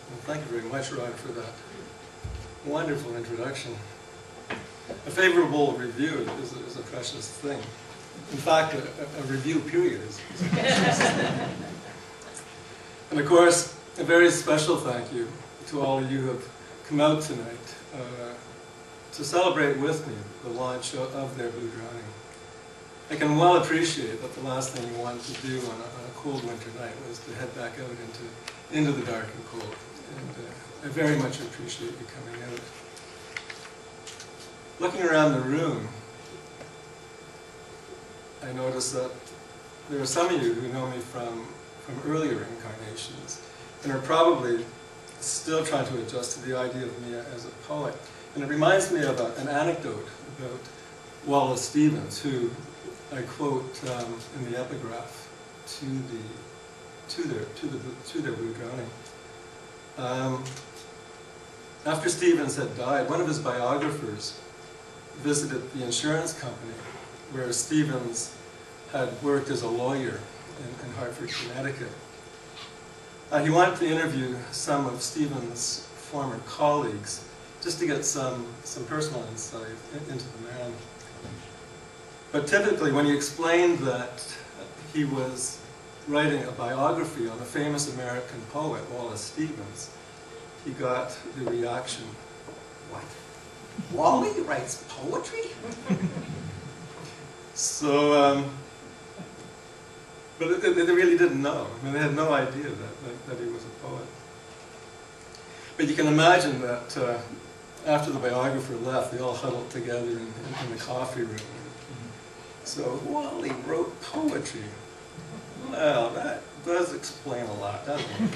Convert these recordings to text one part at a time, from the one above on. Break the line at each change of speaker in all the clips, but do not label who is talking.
Well, thank you very much, Rod, for that wonderful introduction. A favorable review is a precious thing. In fact, a review period is a precious thing. And of course, a very special thank you to all of you who have come out tonight to celebrate with me the launch of their Blue Drowning. I can well appreciate that the last thing you wanted to do on a cold winter night was to head back out into the dark and cold. And I very much appreciate you coming out. Looking around the room, I noticed that there are some of you who know me from earlier incarnations and are probably still trying to adjust to the idea of me as a poet. And it reminds me of an anecdote about Wallace Stevens, who I quote in the epigraph to their Blue Drowning. After Stevens had died, one of his biographers visited the insurance company where Stevens had worked as a lawyer in Hartford, Connecticut. He wanted to interview some of Stevens' former colleagues just to get some personal insight into the man. But typically, when he explained that he was writing a biography on a famous American poet, Wallace Stevens, he got the reaction, "What? Wally writes poetry?" So, but they really didn't know. I mean, they had no idea that he was a poet. But you can imagine that after the biographer left, they all huddled together in the coffee room. So, Wally wrote poetry. Well, that does explain a lot, doesn't it?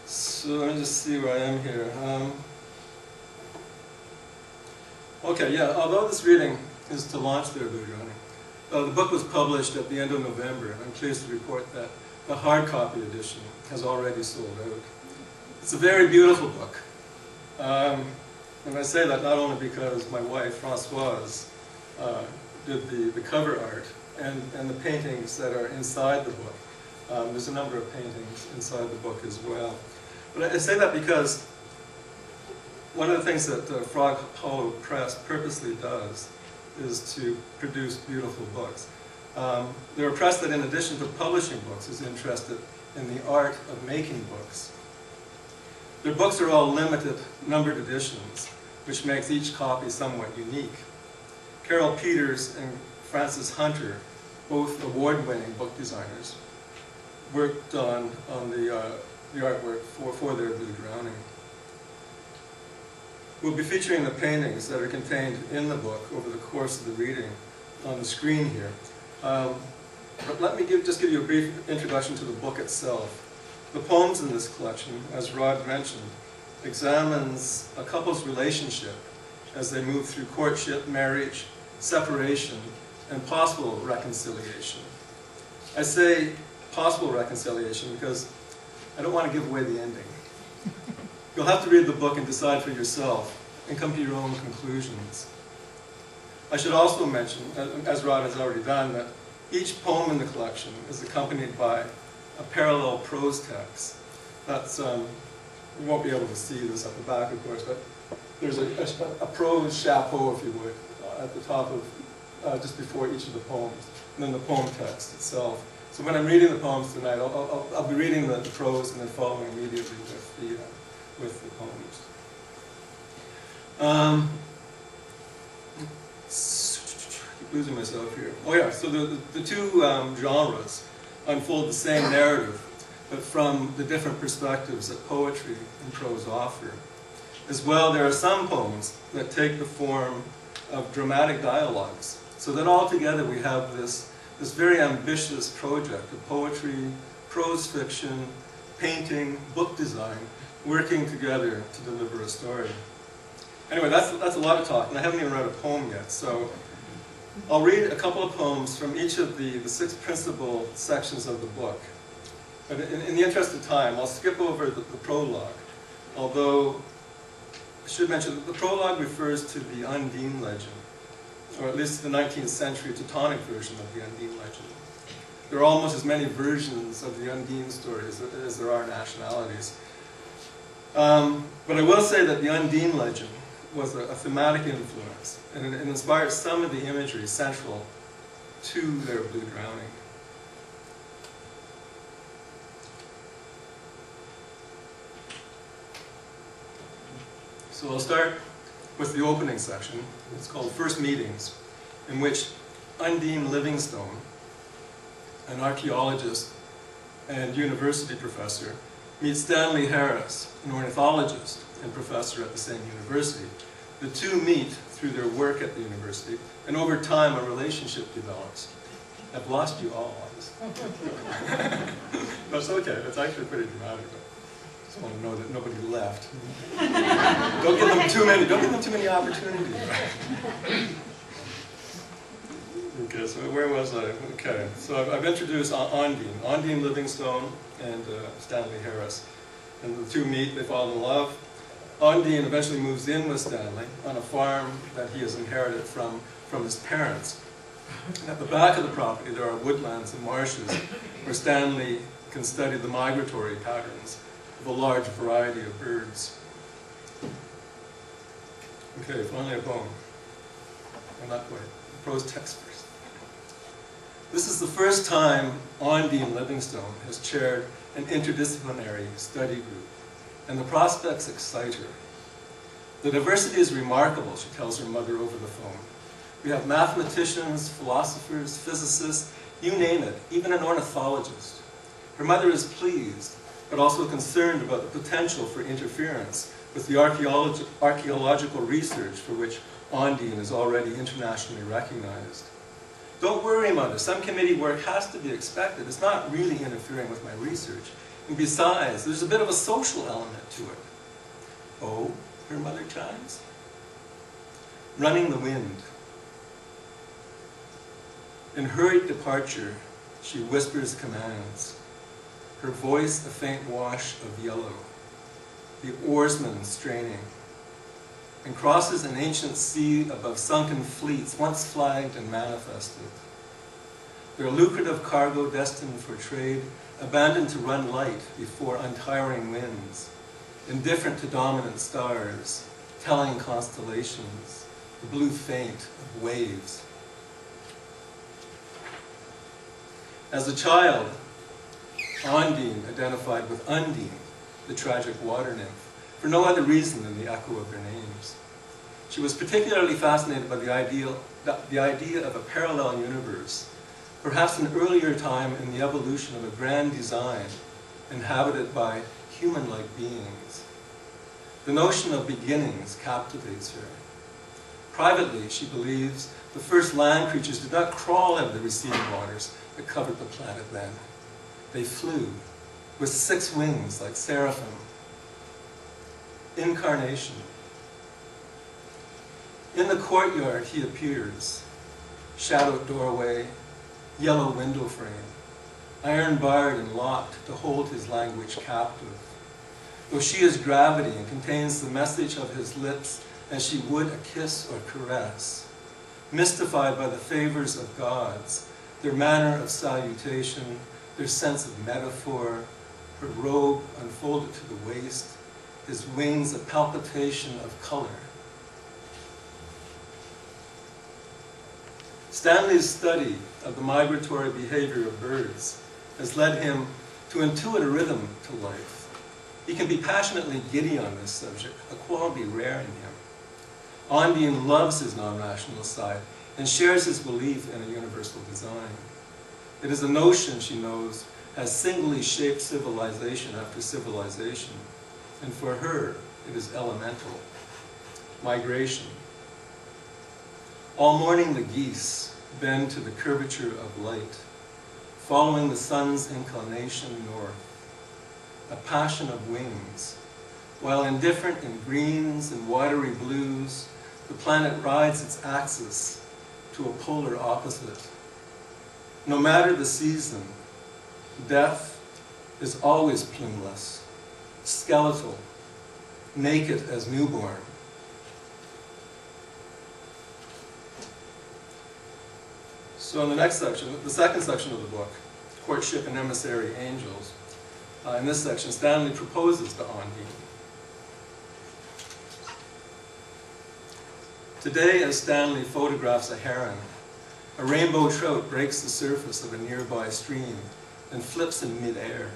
So let me just see where I am here. Okay, yeah, although this reading is to launch their Blue Drowning, the book was published at the end of November, and I'm pleased to report that the hard copy edition has already sold out. It's a very beautiful book. And I say that not only because my wife, Françoise, did the cover art and the paintings that are inside the book. There's a number of paintings inside the book as well. But I say that because one of the things that Frog Hollow Press purposely does is to produce beautiful books. They're a press that, in addition to publishing books, is interested in the art of making books. Their books are all limited, numbered editions, which makes each copy somewhat unique. Carol Peters and Frances Hunter, both award-winning book designers, worked on the artwork for their Blue Drowning. We'll be featuring the paintings that are contained in the book over the course of the reading on the screen here. But let me just give you a brief introduction to the book itself. The poems in this collection, as Rod mentioned, examines a couple's relationship as they move through courtship, marriage, separation, and possible reconciliation. I say possible reconciliation because I don't want to give away the ending. You'll have to read the book and decide for yourself and come to your own conclusions. I should also mention, as Rod has already done, that each poem in the collection is accompanied by a parallel prose text. That's, you won't be able to see this at the back, of course, but there's a prose chapeau, if you would, at the top of, just before each of the poems, and then the poem text itself. So when I'm reading the poems tonight, I'll be reading the prose and then following immediately with the poems. I keep losing myself here. Oh yeah, so the two genres unfold the same narrative, but from the different perspectives that poetry and prose offer. As well, there are some poems that take the form of dramatic dialogues, so that altogether we have this very ambitious project of poetry, prose fiction, painting, book design, working together to deliver a story. Anyway, that's a lot of talk, and I haven't even read a poem yet, so I'll read a couple of poems from each of the 6 principal sections of the book. But in the interest of time, I'll skip over the prologue, although I should mention that the prologue refers to the Undine legend, or at least the 19th century Teutonic version of the Undine legend. There are almost as many versions of the Undine story as there are nationalities. But I will say that the Undine legend was a thematic influence, and it inspired some of the imagery central to their blue drowning. So I'll start with the opening section. It's called First Meetings, in which Undine Livingstone, an archaeologist and university professor, meets Stanley Harris, an ornithologist and professor at the same university. The two meet through their work at the university, and over time a relationship develops. I've lost you all on this. No, it's okay. It's actually pretty dramatic. I just want to know that nobody left. Don't give them too many opportunities. Okay, so where was I? Okay, so I've introduced Undine Livingstone and Stanley Harris. And the two meet, they fall in love. Undine eventually moves in with Stanley on a farm that he has inherited from his parents. At the back of the property there are woodlands and marshes where Stanley can study the migratory patterns of a large variety of birds. Okay, finally a poem. Well, not quite. Prose text first. This is the first time Undine Livingstone has chaired an interdisciplinary study group, and the prospects excite her. The diversity is remarkable, she tells her mother over the phone. We have mathematicians, philosophers, physicists, you name it, even an ornithologist. Her mother is pleased, but also concerned about the potential for interference with the archaeological research for which Undine is already internationally recognized. Don't worry, Mother, some committee work has to be expected. It's not really interfering with my research. And besides, there's a bit of a social element to it. Oh, her mother chimes. Running the wind. In hurried departure, she whispers commands. Her voice a faint wash of yellow. The oarsman straining. And crosses an ancient sea above sunken fleets once flagged and manifested. Their lucrative cargo destined for trade, abandoned to run light before untiring winds, indifferent to dominant stars, telling constellations, the blue faint of waves. As a child, Undine identified with Undine, the tragic water nymph, for no other reason than the echo of their names. She was particularly fascinated by the idea of a parallel universe, perhaps an earlier time in the evolution of a grand design inhabited by human-like beings. The notion of beginnings captivates her. Privately, she believes the first land creatures did not crawl out of the receding waters that covered the planet then. They flew with 6 wings like seraphim. Incarnation. In the courtyard he appears, shadowed doorway, yellow window frame, iron barred and locked to hold his language captive. Though she is gravity and contains the message of his lips as she would a kiss or caress, mystified by the favors of gods, their manner of salutation, their sense of metaphor, her robe unfolded to the waist, his wings a palpitation of color. Stanley's study of the migratory behavior of birds has led him to intuit a rhythm to life. He can be passionately giddy on this subject, a quality rare in him. Undine loves his non-rational side and shares his belief in a universal design. It is a notion, she knows, has singly shaped civilization after civilization, and for her, it is elemental. Migration. All morning the geese bend to the curvature of light, following the sun's inclination north, a passion of wings. While indifferent in greens and watery blues, the planet rides its axis to a polar opposite. No matter the season, death is always plumeless, skeletal, naked as newborn. So in the next section, the second section of the book, Courtship and Emissary Angels. In this section, Stanley proposes to Ondine. Today, as Stanley photographs a heron, a rainbow trout breaks the surface of a nearby stream and flips in midair.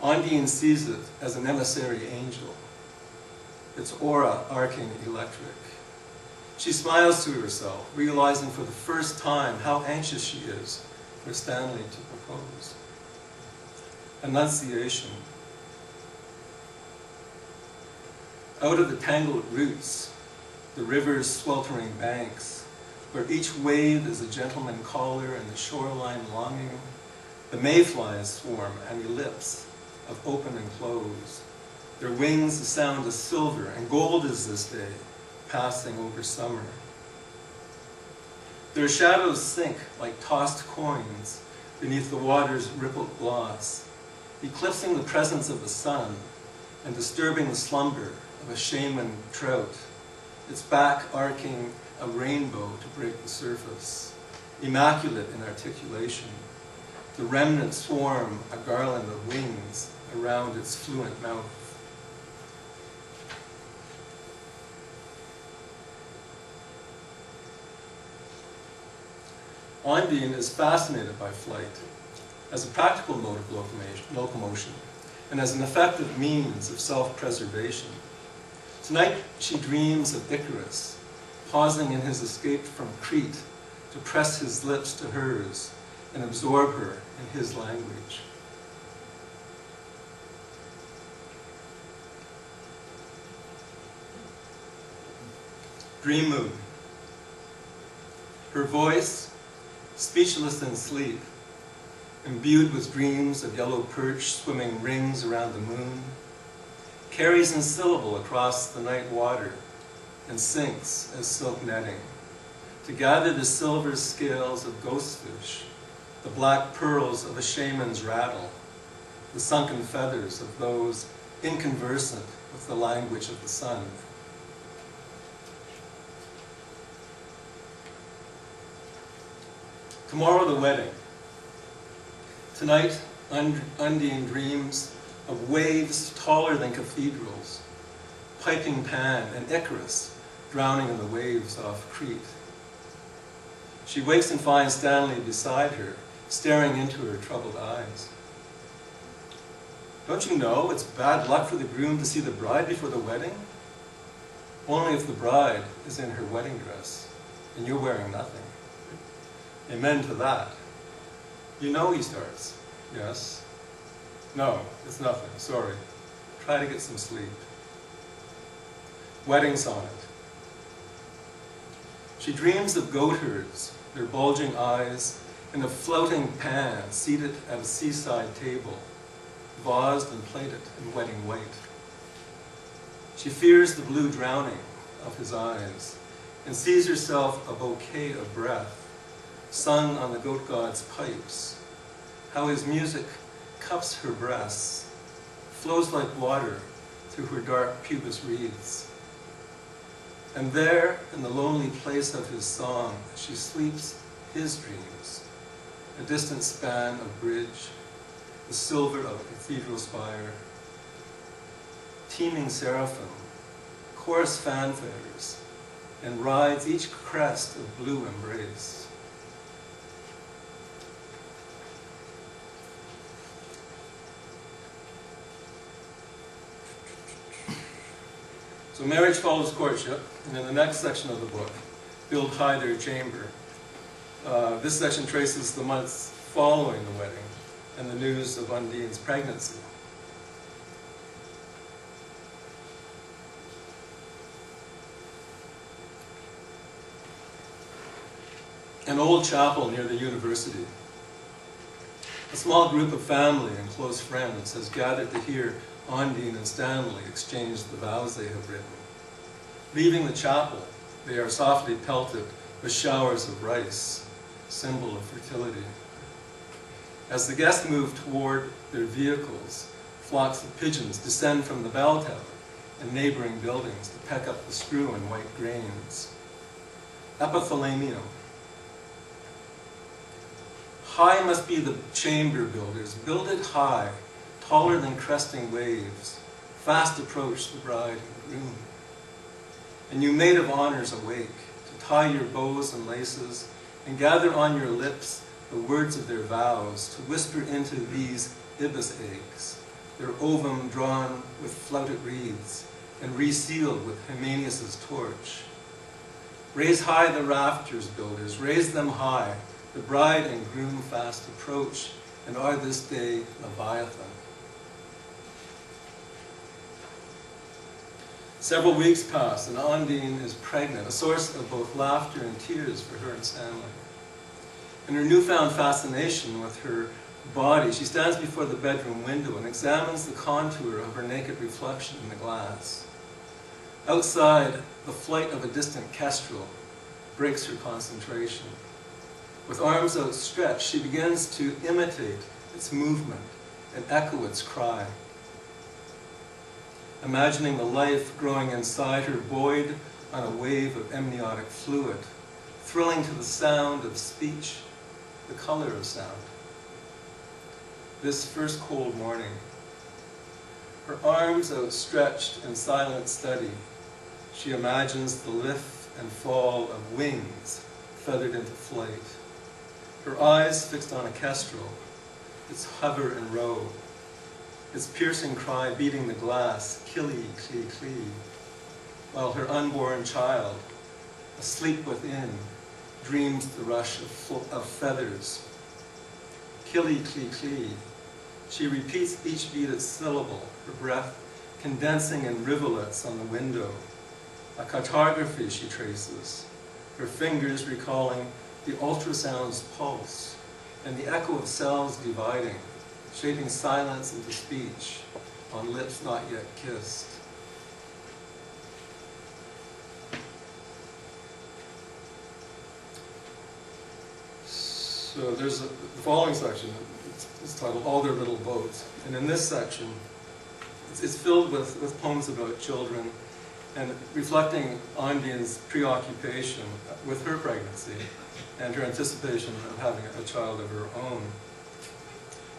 Ondine sees it as an emissary angel, its aura arcing electric. She smiles to herself, realizing for the first time how anxious she is for Stanley to propose. Annunciation. Out of the tangled roots, the river's sweltering banks, where each wave is a gentleman caller and the shoreline longing, the mayflies swarm an ellipse of open and close. Their wings the sound of silver, and gold is this day, passing over summer. Their shadows sink like tossed coins beneath the water's rippled gloss, eclipsing the presence of the sun and disturbing the slumber of a shaman trout, its back arcing a rainbow to break the surface, immaculate in articulation. The remnants form a garland of wings around its fluent mouth. Ondine is fascinated by flight as a practical mode of locomotion and as an effective means of self-preservation. Tonight she dreams of Icarus, pausing in his escape from Crete to press his lips to hers and absorb her in his language. Dream moon. Her voice, speechless in sleep, imbued with dreams of yellow perch swimming rings around the moon, carries in syllable across the night water and sinks as silk netting, to gather the silver scales of ghostfish, the black pearls of a shaman's rattle, the sunken feathers of those inconversant with the language of the sun. Tomorrow the wedding. Tonight, Ondine dreams of waves taller than cathedrals, piping Pan and Icarus drowning in the waves off Crete. She wakes and finds Stanley beside her, staring into her troubled eyes. Don't you know it's bad luck for the groom to see the bride before the wedding? Only if the bride is in her wedding dress and you're wearing nothing. Amen to that. You know, he starts. Yes. No, it's nothing. Sorry. Try to get some sleep. Wedding sonnet. She dreams of goatherds, their bulging eyes, and of floating Pan seated at a seaside table, vased and plated in wedding white. She fears the blue drowning of his eyes and sees herself a bouquet of breath, sung on the goat god's pipes, how his music cups her breasts, flows like water through her dark pubis wreaths. And there, in the lonely place of his song, she sleeps his dreams, a distant span of bridge, the silver of a cathedral spire, teeming seraphim, chorus fanfares, and rides each crest of blue embrace. So marriage follows courtship, and in the next section of the book, Build High Their Chamber. This section traces the months following the wedding and the news of Ondine's pregnancy. An old chapel near the university. A small group of family and close friends has gathered to hear Ondine and Stanley exchange the vows they have written. Leaving the chapel, they are softly pelted with showers of rice, symbol of fertility. As the guests move toward their vehicles, flocks of pigeons descend from the bell tower and neighboring buildings to peck up the strewn white grains. Epithalamium. High must be the chamber builders. Build it high, taller than cresting waves. Fast approach the bride and groom. And you maid of honors awake, to tie your bows and laces, and gather on your lips the words of their vows, to whisper into these ibis eggs, their ovum drawn with flouted wreaths, and resealed with Hymenius' torch. Raise high the rafters, builders, raise them high. The bride and groom fast approach, and are this day Leviathan. Several weeks pass, and Undine is pregnant, a source of both laughter and tears for her and Stanley. In her newfound fascination with her body, she stands before the bedroom window and examines the contour of her naked reflection in the glass. Outside, the flight of a distant kestrel breaks her concentration. With arms outstretched, she begins to imitate its movement and echo its cry. Imagining the life growing inside her, buoyed on a wave of amniotic fluid, thrilling to the sound of speech, the color of sound. This first cold morning, her arms outstretched in silent study, she imagines the lift and fall of wings feathered into flight. Her eyes fixed on a kestrel, its hover and row, its piercing cry beating the glass, killy, clee, clee, while her unborn child, asleep within, dreams the rush of feathers. Killy, clee, clee. She repeats each beaded syllable, her breath condensing in rivulets on the window. A cartography she traces, her fingers recalling the ultrasound's pulse and the echo of cells dividing, shaping silence into speech on lips not yet kissed. So there's the following section, it's titled All Their Little Boats. And in this section, it's filled with poems about children and reflecting Undine's preoccupation with her pregnancy and her anticipation of having a child of her own.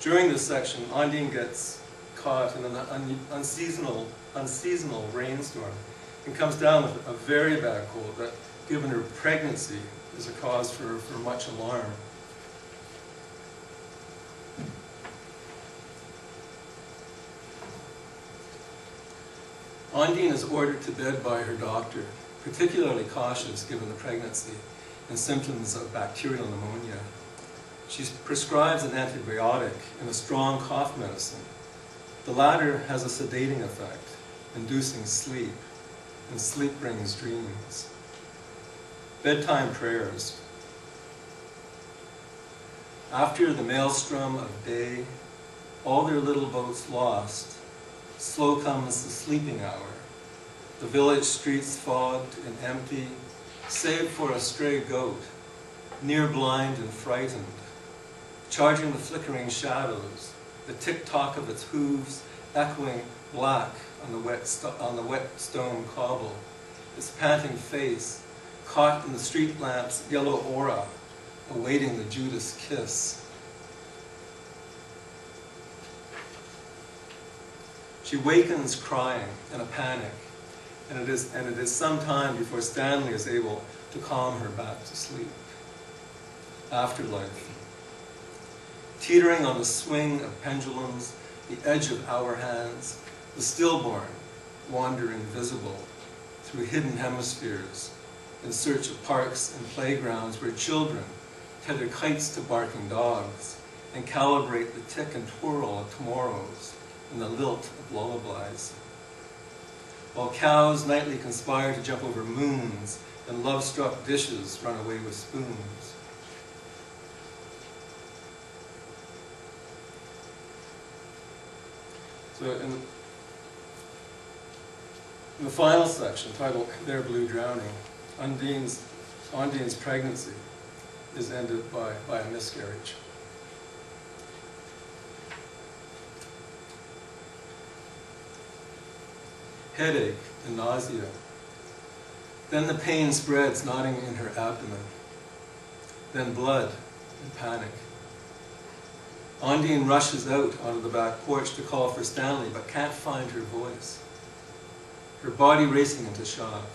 During this section, Undine gets caught in an unseasonal rainstorm and comes down with a very bad cold that, given her pregnancy, is a cause for much alarm. Undine is ordered to bed by her doctor, particularly cautious given the pregnancy and symptoms of bacterial pneumonia. She prescribes an antibiotic and a strong cough medicine. The latter has a sedating effect, inducing sleep, and sleep brings dreams. Bedtime prayers. After the maelstrom of day, all their little boats lost, slow comes the sleeping hour. The village streets fogged and empty, save for a stray goat, near blind and frightened, charging the flickering shadows, the tick-tock of its hooves echoing black on the wet stone cobble, its panting face caught in the street lamp's yellow aura, awaiting the Judas kiss. She wakens crying in a panic, and it is some time before Stanley is able to calm her back to sleep. Afterlife. Teetering on the swing of pendulums, the edge of hour hands, the stillborn wander invisible through hidden hemispheres in search of parks and playgrounds where children tether kites to barking dogs and calibrate the tick and twirl of tomorrows and the lilt of lullabies. While cows nightly conspire to jump over moons and love-struck dishes run away with spoons. So in the final section, titled Their Blue Drowning, Undine's pregnancy is ended by a miscarriage. Headache and nausea. Then the pain spreads, knotting in her abdomen. Then blood and panic. Ondine rushes out onto the back porch to call for Stanley, but can't find her voice. Her body racing into shock.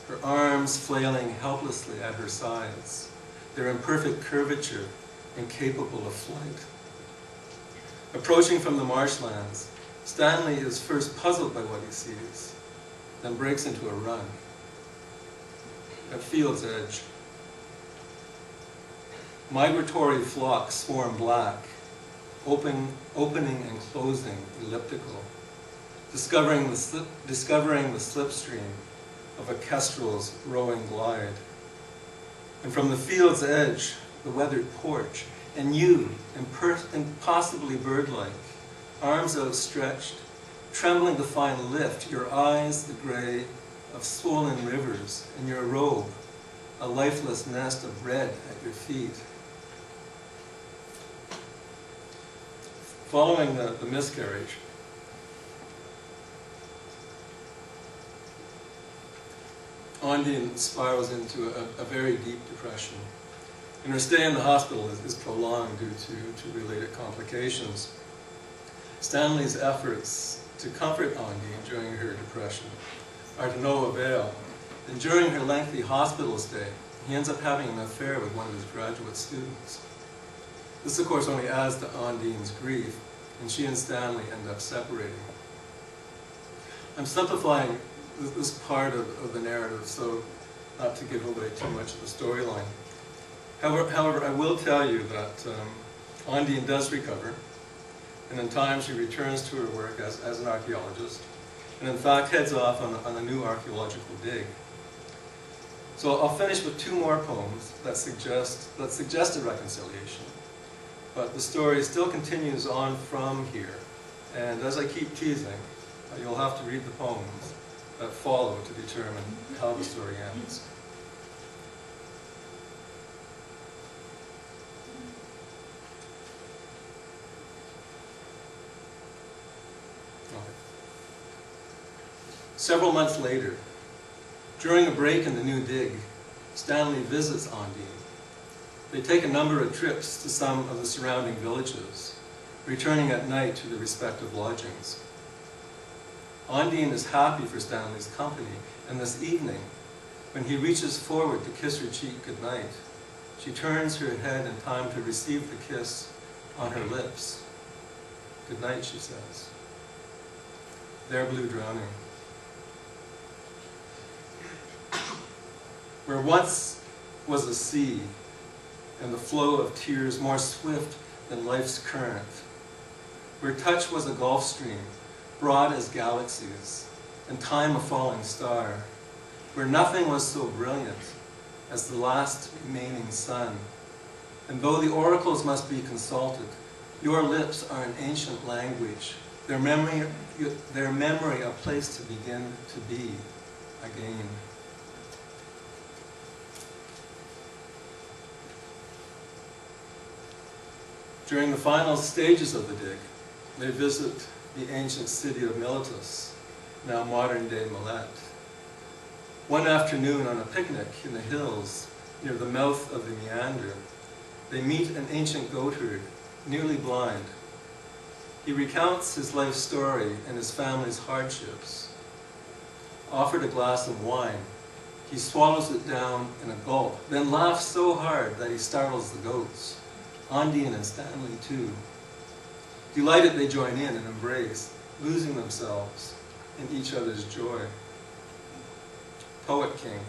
Her arms flailing helplessly at her sides, their imperfect curvature incapable of flight. Approaching from the marshlands, Stanley is first puzzled by what he sees, then breaks into a run. At field's edge, migratory flocks swarm black, opening and closing elliptical, discovering the slipstream of a kestrel's rowing glide. And from the field's edge, the weathered porch, and you, impossibly bird-like, arms outstretched, trembling to find lift, your eyes the gray of swollen rivers, and your robe, a lifeless nest of red at your feet. Following the miscarriage, Ondine spirals into a very deep depression. And her stay in the hospital is prolonged due to related complications. Stanley's efforts to comfort Ondine during her depression are to no avail. And during her lengthy hospital stay, he ends up having an affair with one of his graduate students. This, of course, only adds to Ondine's grief, and she and Stanley end up separating. I'm simplifying this part of the narrative so not to give away too much of the storyline. However, I will tell you that Ondine does recover, and in time she returns to her work as an archaeologist, and in fact heads off on a new archaeological dig. So I'll finish with two more poems that suggest a reconciliation. But the story still continues on from here, and as I keep teasing, you'll have to read the poems that follow to determine how the story ends. Okay. Several months later, during a break in the new dig, Stanley visits Ondine. They take a number of trips to some of the surrounding villages, returning at night to their respective lodgings. Ondine is happy for Stanley's company, and this evening, when he reaches forward to kiss her cheek goodnight, she turns her head in time to receive the kiss on her lips. "Good night," she says. There blue drowning. Where once was a sea, and the flow of tears more swift than life's current, where touch was a gulf stream, broad as galaxies, and time a falling star, where nothing was so brilliant as the last remaining sun. And though the oracles must be consulted, your lips are an ancient language, their memory a place to begin to be again. During the final stages of the dig, they visit the ancient city of Miletus, now modern-day Millet. One afternoon on a picnic in the hills near the mouth of the meander, they meet an ancient goatherd, nearly blind. He recounts his life story and his family's hardships. Offered a glass of wine, he swallows it down in a gulp, then laughs so hard that he startles the goats. Ondine and Stanley too. Delighted, they join in and embrace, losing themselves in each other's joy. Poet King.